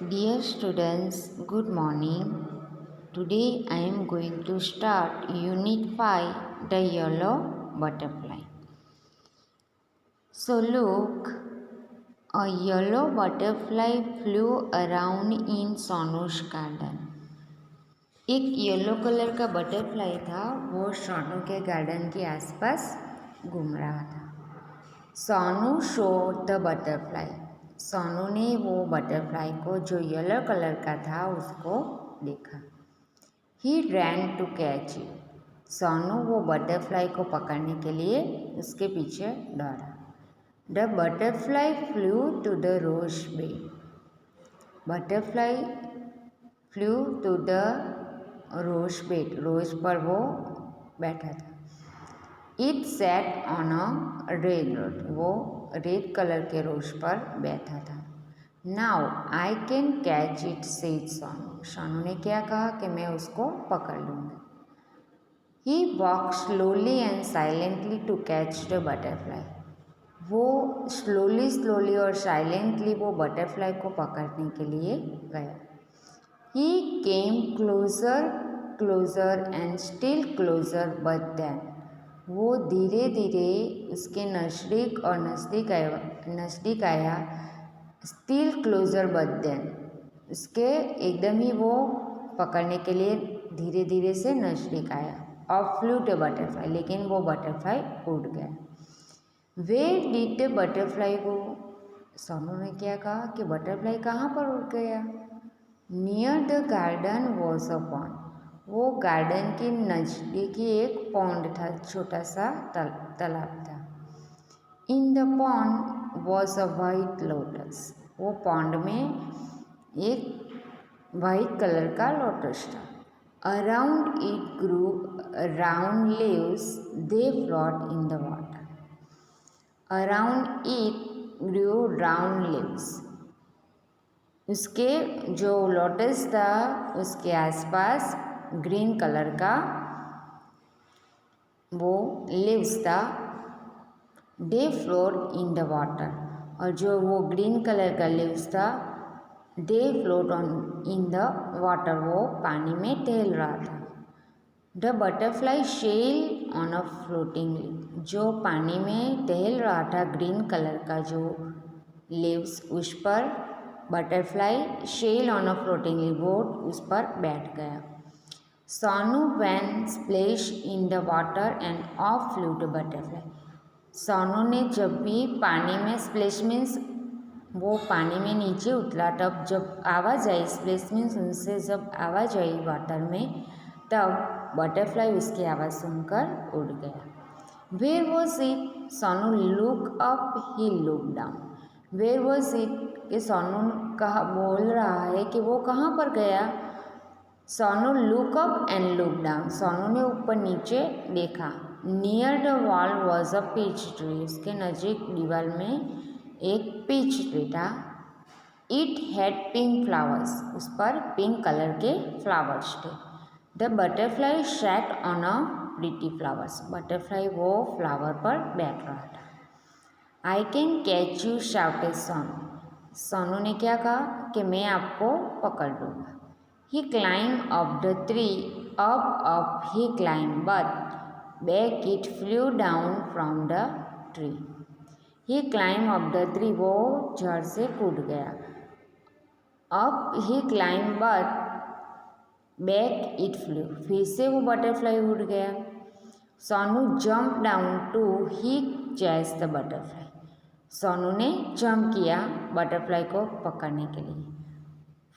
Dear students, good morning. Today I am going to start Unit 5, the yellow butterfly. So look, a yellow butterfly flew around in Sonu's garden. एक yellow colour का butterfly था, वो सोनू के garden के आसपास घूम रहा था. Sonu showed the butterfly. Sonu ने वो बटरफ्लाई को जो येलो कलर का था उसको देखा. He ran to catch it. Sonu वो बटरफ्लाई को पकड़ने के लिए उसके पीछे दौड़ा. The butterfly flew to the rose bed. Butterfly flew to the rose bed. Rose पर वो बैठा था. It sat on a red road. वो रेड कलर के रोज पर बैठा था. Now I can catch it said Sonu. Sonu ने क्या कहा कि मैं उसको पकड़ लूँगा. He walk slowly and silently to catch the butterfly. वो स्लोली और साइलेंटली वो बटरफ्लाई को पकड़ने के लिए गया. He came closer and still closer but then. वो धीरे धीरे उसके नज़दीक आया. Still closer but then. उसके एकदम ही वो पकड़ने के लिए धीरे धीरे से नज़दीक आया. Of flew the butterfly. लेकिन वो बटरफ्लाई उड़ गया. वेयर डिड द बटरफ्लाई गो. सोनू ने क्या कहा कि बटरफ्लाई कहाँ पर उड़ गया. Near the garden was a pond. वो गार्डन के नज़दीक ही एक पॉन्ड था, छोटा सा तालाब था. In the pond was a white lotus. वो पॉन्ड में एक वाइट कलर का लोटस था. Around it grew round leaves they float in the water. Around it grew round leaves. उसके जो लोटस था उसके आसपास ग्रीन कलर का वो लीव्स था. They float in the water. और जो वो ग्रीन कलर का लीव्स था they float on in the water. वो पानी में टहल रहा था. The butterfly sail on a floating leaf. जो पानी में टहल रहा था ग्रीन कलर का जो लीव्स, उस पर butterfly sail on a floating leaf. Boat उस पर बैठ गया. Sonu when splash in the water and off flew the butterfly. Sonu ने जब भी पानी में स्प्लैश मीन्स वो पानी में नीचे उतरा, तब जब आवाज़ आई, स्प्लैश मीन्स उनसे जब आवाज़ आई वाटर में, तब बटरफ्लाई उसकी आवाज़ सुनकर उड़ गया. Where was it. Sonu look up, he look down. Where was it कि सोनू कहा बोल रहा है कि वो कहाँ पर गया. Sonu look up and look down. Sonu ने ऊपर नीचे देखा. Near the wall was a peach tree. उसके नज़दीक दीवार में एक पीच ट्री था. It had pink flowers. उस पर पिंक कलर के फ्लावर्स थे. The butterfly sat on a pretty flowers. Butterfly वो फ्लावर पर बैठ रहा था. I can catch you shouted Sonu. Sonu ने क्या कहा कि मैं आपको पकड़ लूँगा. ही climb up the tree. Up he climb but back it flew down from the tree. He climb up the tree. वो झाड़ से कूद गया. Up he climb but back it flew. फिर से वो बटरफ्लाई उड़ गया. Sonu jump down to he chase the butterfly. Sonu ने जंप किया बटरफ्लाई को पकड़ने के लिए.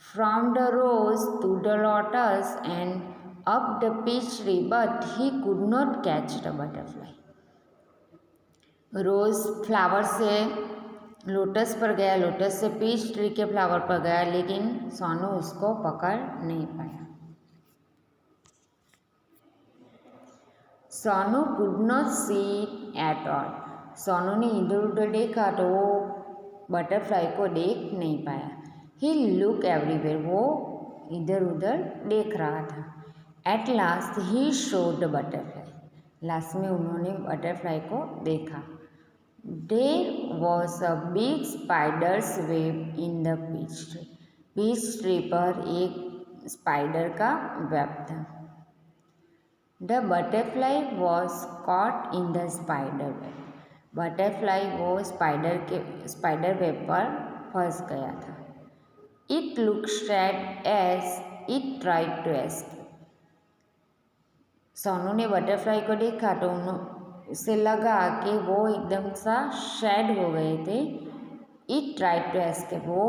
From the rose to the lotus and up the peach tree but he could not catch the butterfly. Rose flower से लोटस पर गया, लोटस से पीच ट्री के फ्लावर पर गया, लेकिन सोनू उसको पकड़ नहीं पाया. Sonu could not see at all. Sonu ने इधर उधर देखा तो वो बटरफ्लाई को देख नहीं पाया. He look everywhere. वो इधर उधर देख रहा था. At last he showed the butterfly. Last में उन्होंने बटरफ्लाई को देखा. There was a big spider's web in the peach tree. Peach tree पर एक स्पाइडर का वेब था। The butterfly was caught in the spider web. Butterfly वो spider web पर फंस गया था। It look sad as it tried to escape. Sonu ने बटरफ्लाई को देखा तो उसे लगा कि वो एकदम सा सैड हो गए थे। इट ट्राइड टू एस्केप, वो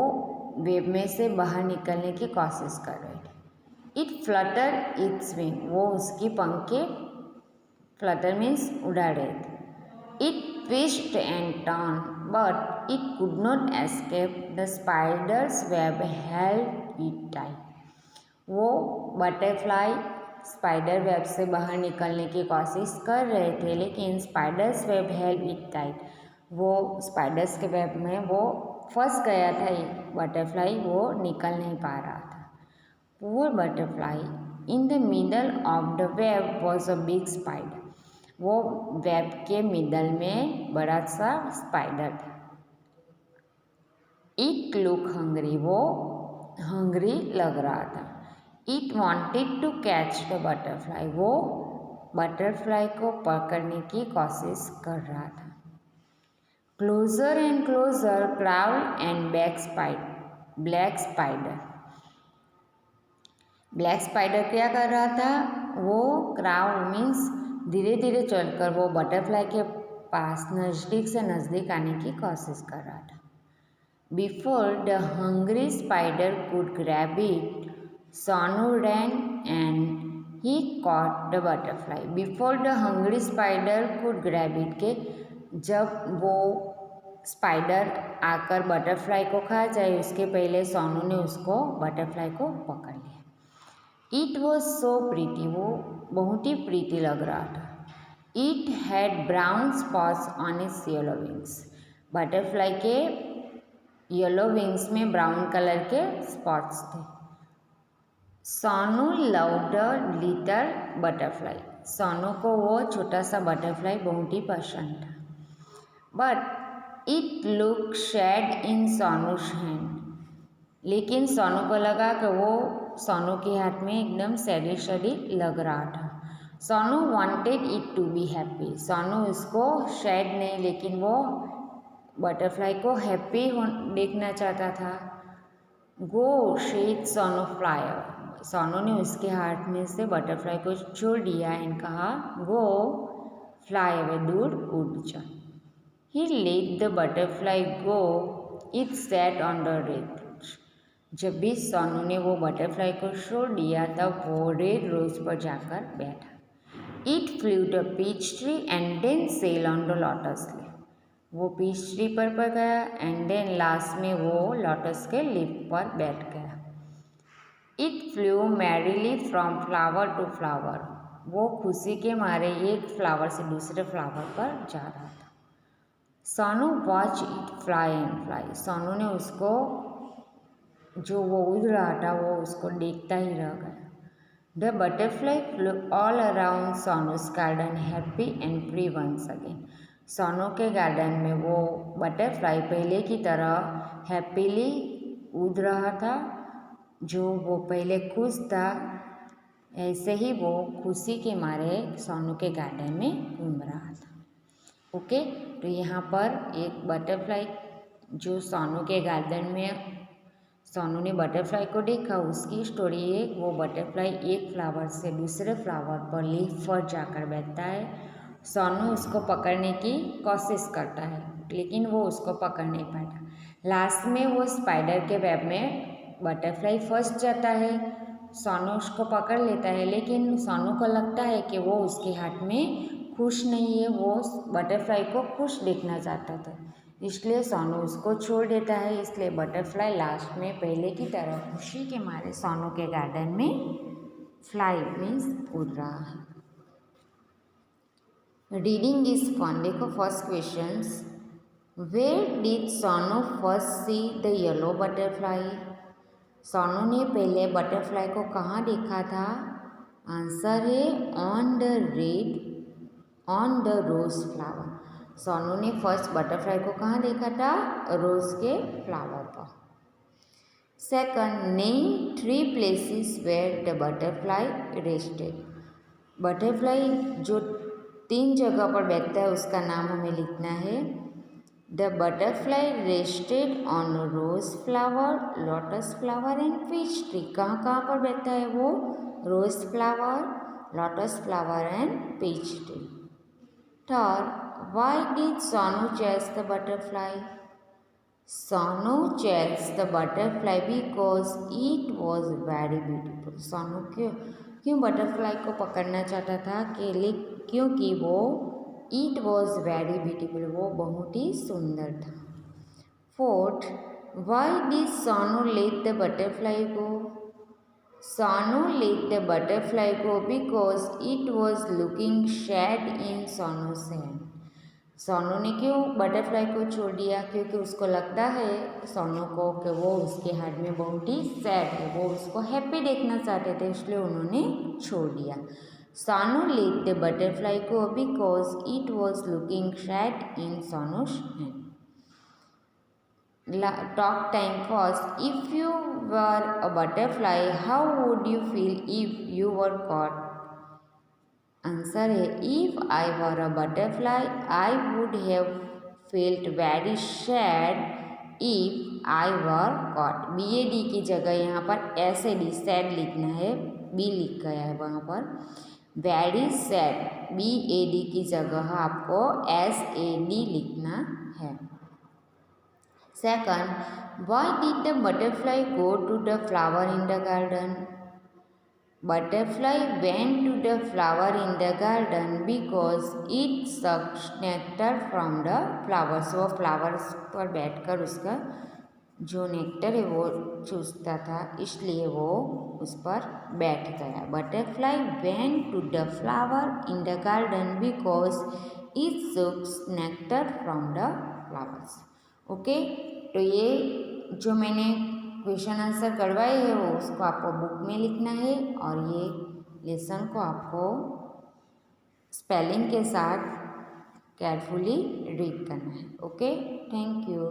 वेब में से बाहर निकलने की कोशिश कर रहे थे। इट फ्लटर इट्स विंग, वो उसकी पंखे फ्लटर मीन्स उड़ा रहे थे। It twist and turn but it could not escape the spiders web held it tight. वो बटरफ्लाई स्पाइडर वेब से बाहर निकलने की कोशिश कर रहे थे, लेकिन spiders web held it tight, वो स्पाइडर्स के वेब में वो फंस गया था। बटरफ्लाई वो निकल नहीं पा रहा था। Poor butterfly, in the middle of the web was a big spider. वो वेब के मिडल में बड़ा सा स्पाइडर था। इट लुक हंग्री, वो हंग्री लग रहा था। It wanted to catch the butterfly, वो बटरफ्लाई को पकड़ने की कोशिश कर रहा था। Closer and closer crawled and black spider. Black spider क्या कर रहा था? वो क्राउड मीन्स धीरे धीरे चलकर वो बटरफ्लाई के पास नज़दीक से नज़दीक आने की कोशिश कर रहा था। Before the hungry spider could grab it, Sonu ran and he caught the butterfly. Before the hungry spider could grab it, के जब वो स्पाइडर आकर बटरफ्लाई को खा जाए उसके पहले सोनू ने उसको बटरफ्लाई को पकड़ लिया। इट वॉज सो प्रीटी, वो बहुत ही प्रीति लग रहा था। It had brown spots on it's yellow wings. Butterfly के येलो विंग्स में ब्राउन कलर के स्पॉट्स थे। Sonu loved the little butterfly, Sonu को वो छोटा सा बटरफ्लाई बहुत ही पसंद था। But it look sad in Sonu's hand, लेकिन सोनू को लगा कि वो सोनू के हाथ में एकदम सैडी सैडी लग रहा था। Sonu wanted it to be happy, Sonu उसको सैड नहीं लेकिन वो बटरफ्लाई को हैप्पी देखना चाहता था। गो शेड सोनू फ्लाई, सोनू ने उसके हाथ में से बटरफ्लाई को छोड़ दिया एंड कहा गो फ्लाई अवे, दूर उड़ जा। He let the butterfly go, it sat on the red. जब भी सोनू ने वो बटरफ्लाई को छोड़ दिया तब वो रेड रोज पर जाकर बैठा। It flew the peach tree and then sail on the lotus leaf, वो पीच ट्री पर गया एंड देन लास्ट में वो लोटस के लीफ पर बैठ गया। It flew merrily from flower to flower, वो खुशी के मारे एक फ्लावर से दूसरे फ्लावर पर जा रहा था। Sonu watch it fly and fly, Sonu ने उसको जो वो उड़ रहा था वो उसको देखता ही रह गया। The butterfly flew all around Sonu's garden happy and free once again, Sonu के गार्डन में वो बटरफ्लाई पहले की तरह हैप्पीली उड़ रहा था। जो वो पहले खुश था ऐसे ही वो खुशी के मारे सोनू के गार्डन में घूम रहा था। ओके, तो यहाँ पर एक बटरफ्लाई जो सोनू के गार्डन में सोनू ने बटरफ्लाई को देखा उसकी स्टोरी है। वो बटरफ्लाई एक फ्लावर से दूसरे फ्लावर पर लीफ पर जाकर बैठता है। सोनू उसको पकड़ने की कोशिश करता है लेकिन वो उसको पकड़ नहीं पाता। लास्ट में वो स्पाइडर के वेब में बटरफ्लाई फंस जाता है। सोनू उसको पकड़ लेता है लेकिन सोनू को लगता है कि वो उसके हाथ में खुश नहीं है, वो बटरफ्लाई को खुश देखना चाहता था इसलिए सोनू उसको छोड़ देता है। इसलिए बटरफ्लाई लास्ट में पहले की तरह खुशी के मारे सोनू के गार्डन में फ्लाई मीन्स उड़ रहा है। रीडिंग इज फन, देखो first questions, where did Sonu first see the yellow butterfly, Sonu ने पहले बटरफ्लाई को कहाँ देखा था? आंसर है on the rose flower, Sonu ने फर्स्ट बटरफ्लाई को कहाँ देखा था? रोज के फ्लावर पर। Second, name 3 places where the butterfly rested. Butterfly जो 3 जगह पर बैठता है उसका नाम हमें लिखना है। The butterfly rested on rose flower, lotus flower and peach tree. कहाँ कहाँ पर बैठता है वो? Rose flower, lotus flower and peach tree. Third, why did Sonu chase the butterfly? Sonu chase the butterfly because it was very beautiful. Sonu क्यों butterfly को पकड़ना चाहता था? क्योंकि वो इट वॉज वेरी ब्यूटीफुल, वो बहुत ही सुंदर था। Fourth, Y did Sonu let the butterfly go? Sonu let the butterfly go because it was looking sad in Sonu's hand. Sonu ने क्यों बटरफ्लाई को छोड़ दिया? क्योंकि उसको लगता है सोनू को कि वो उसके हाथ में बहुत ही सैड है, वो उसको हैप्पी देखना चाहते थे, इसलिए उन्होंने छोड़ दिया। Sonu let the butterfly go because it was looking sad in Sonu's hand. Talk time first, if you were a butterfly how would you feel if you were caught? Answer है, if I were a butterfly I would have felt very sad if I were caught. BAD की जगह यहाँ पर SAD sad लिखना है, B लिख गया है वहाँ पर। वेरी सैड BAD की जगह आपको SAD लिखना है। Second, why did the butterfly go to the flower in the garden? Butterfly went to the flower in the garden because it sucked nectar from the flowers. वो flowers पर बैठकर उसका जो नेक्टर है वो चूसता था, इसलिए वो उस पर बैठ गया। Butterfly went to the flower in the garden because it sucks nectar from the flowers. Okay, तो ये जो मैंने क्वेश्चन आंसर करवाए हैं वो उसको आपको बुक में लिखना है और ये लेसन को आपको स्पेलिंग के साथ केयरफुली रीड करना है। Okay, thank you.